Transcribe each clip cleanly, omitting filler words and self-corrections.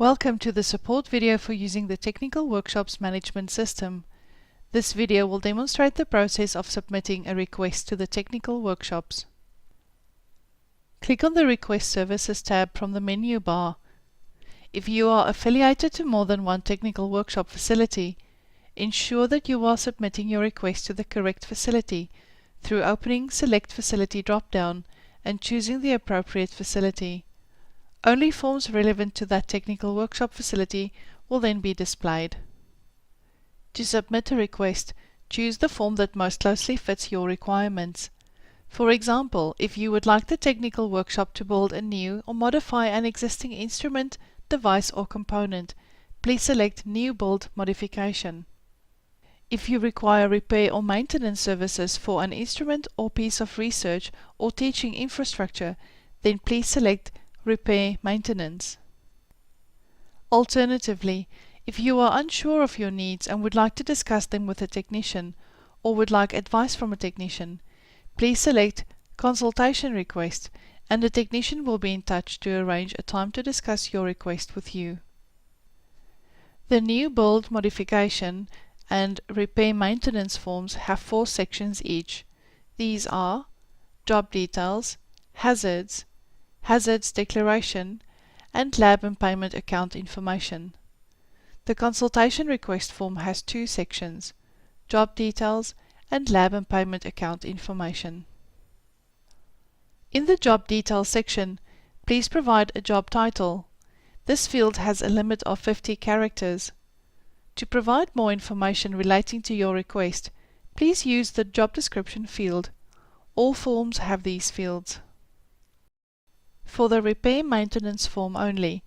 Welcome to the support video for using the Technical Workshops Management System. This video will demonstrate the process of submitting a request to the Technical Workshops. Click on the Request Services tab from the menu bar. If you are affiliated to more than one Technical Workshop facility, ensure that you are submitting your request to the correct facility through opening Select Facility drop-down and choosing the appropriate facility. Only forms relevant to that Technical Workshop facility will then be displayed. To submit a request, choose the form that most closely fits your requirements. For example, if you would like the Technical Workshop to build a new or modify an existing instrument, device or component, please select New Build Modification. If you require repair or maintenance services for an instrument or piece of research or teaching infrastructure, then please select Repair Maintenance. Alternatively, if you are unsure of your needs and would like to discuss them with a technician or would like advice from a technician, please select Consultation Request and a technician will be in touch to arrange a time to discuss your request with you. The New Build Modification and Repair Maintenance forms have 4 sections each. These are Job Details, Hazards, Hazards Declaration, and Lab and Payment Account Information. The Consultation Request form has 2 sections, Job Details and Lab and Payment Account Information. In the Job Details section, please provide a job title. This field has a limit of 50 characters. To provide more information relating to your request, please use the Job Description field. All forms have these fields. For the Repair Maintenance form only,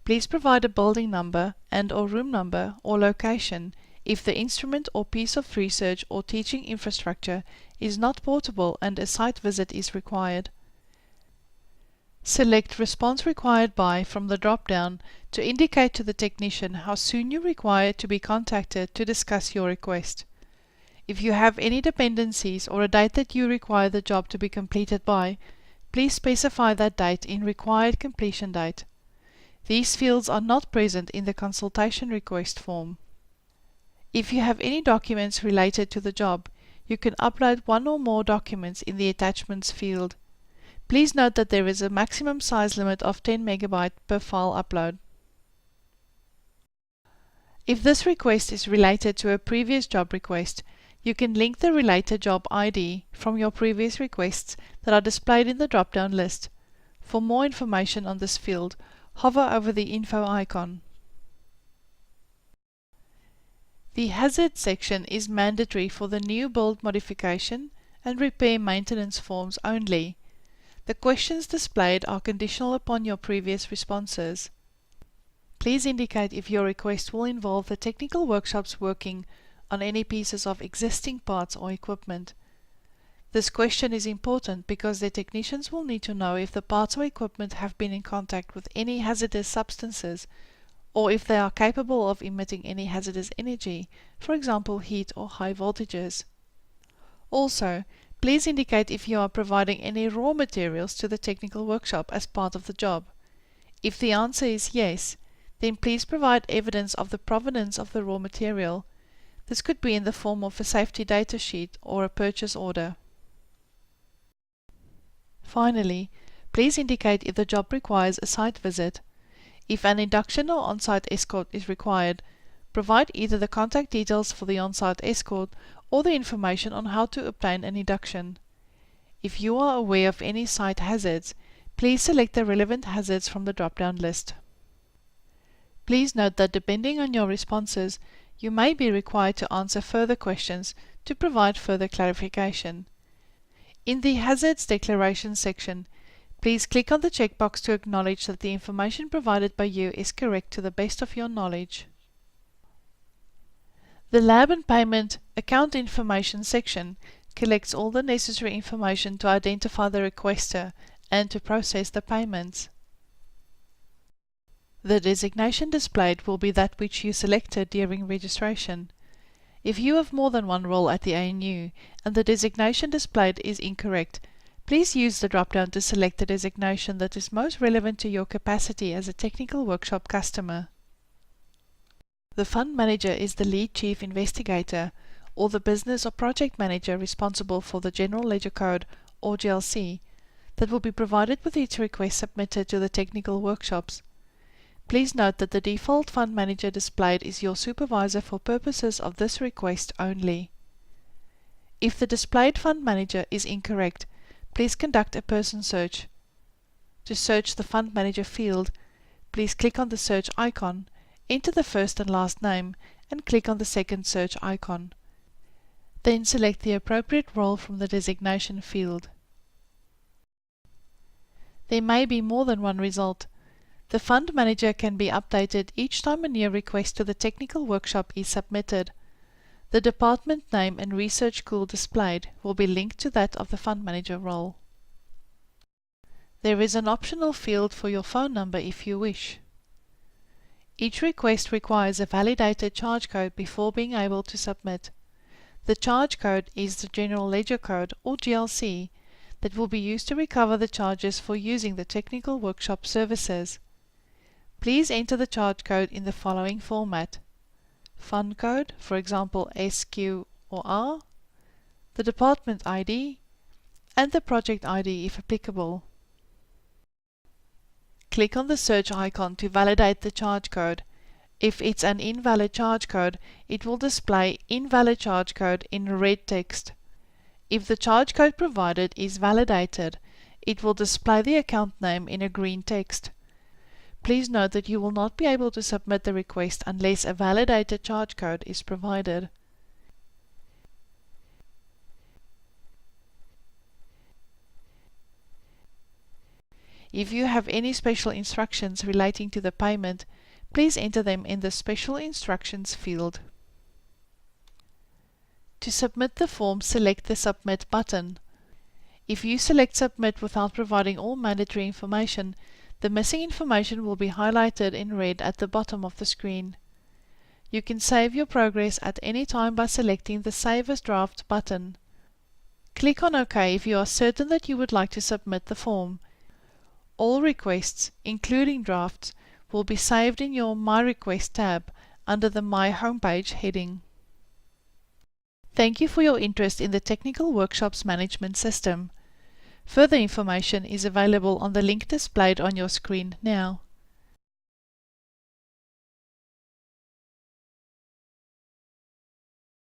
please provide a building number and/or room number or location if the instrument or piece of research or teaching infrastructure is not portable and a site visit is required. Select Response Required By from the drop-down to indicate to the technician how soon you require to be contacted to discuss your request. If you have any dependencies or a date that you require the job to be completed by, please specify that date in Required Completion Date. These fields are not present in the Consultation Request form. If you have any documents related to the job, you can upload one or more documents in the Attachments field. Please note that there is a maximum size limit of 10 MB per file upload. If this request is related to a previous job request, you can link the related job ID from your previous requests that are displayed in the drop-down list. For more information on this field, hover over the info icon. The Hazard section is mandatory for the New Build Modification and Repair Maintenance forms only. The questions displayed are conditional upon your previous responses. Please indicate if your request will involve the Technical Workshops working on any pieces of existing parts or equipment. This question is important because the technicians will need to know if the parts or equipment have been in contact with any hazardous substances or if they are capable of emitting any hazardous energy, for example heat or high voltages. Also, please indicate if you are providing any raw materials to the Technical Workshop as part of the job. If the answer is yes, then please provide evidence of the provenance of the raw material. This could be in the form of a safety data sheet or a purchase order. Finally, please indicate if the job requires a site visit. If an induction or on-site escort is required, provide either the contact details for the on-site escort or the information on how to obtain an induction. If you are aware of any site hazards, please select the relevant hazards from the drop-down list. Please note that depending on your responses, you may be required to answer further questions to provide further clarification. In the Hazards Declaration section, please click on the checkbox to acknowledge that the information provided by you is correct to the best of your knowledge. The Lab and Payment Account Information section collects all the necessary information to identify the requester and to process the payments. The designation displayed will be that which you selected during registration. If you have more than one role at the ANU and the designation displayed is incorrect, Please use the drop-down to select the designation that is most relevant to your capacity as a technical workshop customer. The fund manager is the lead chief investigator, or the business or project manager responsible for the General Ledger Code, or GLC, that will be provided with each request submitted to the technical workshops. Please note that the default fund manager displayed is your supervisor for purposes of this request only. If the displayed fund manager is incorrect, please conduct a person search. To search the fund manager field, please click on the search icon, enter the first and last name, and click on the second search icon. Then select the appropriate role from the designation field. There may be more than one result. The fund manager can be updated each time a new request to the technical workshop is submitted. The department name and research school displayed will be linked to that of the fund manager role. There is an optional field for your phone number if you wish. Each request requires a validated charge code before being able to submit. The charge code is the General Ledger Code, or GLC, that will be used to recover the charges for using the technical workshop services. Please enter the charge code in the following format: fund code, for example SQ or R, the department ID, and the project ID if applicable. Click on the search icon to validate the charge code. If it's an invalid charge code, it will display invalid charge code in red text. If the charge code provided is validated, it will display the account name in a green text. Please note that you will not be able to submit the request unless a validated charge code is provided. If you have any special instructions relating to the payment, please enter them in the Special Instructions field. To submit the form, select the Submit button. If you select Submit without providing all mandatory information, the missing information will be highlighted in red at the bottom of the screen. You can save your progress at any time by selecting the Save as Draft button. Click on OK if you are certain that you would like to submit the form. All requests, including drafts, will be saved in your My Request tab under the My Homepage heading. Thank you for your interest in the Technical Workshops Management System. Further information is available on the link displayed on your screen now.